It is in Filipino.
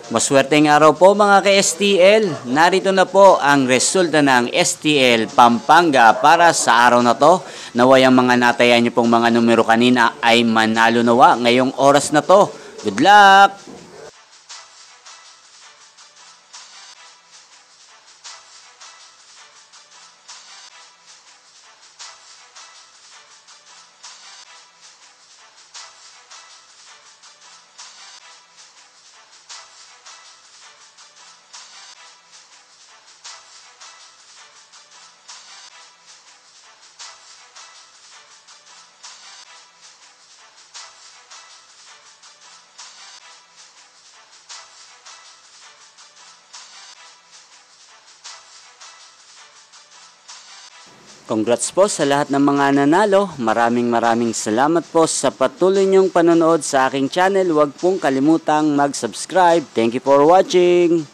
Maswerteng araw po mga ka-STL. Narito na po ang resulta ng STL Pampanga para sa araw na to. Naway ang mga natayan niyo pong mga numero kanina ay manalo nawa ngayong oras na to. Good luck! Congrats po sa lahat ng mga nanalo. Maraming salamat po sa patuloy niyong panonood sa aking channel. Huwag pong kalimutang mag-subscribe. Thank you for watching.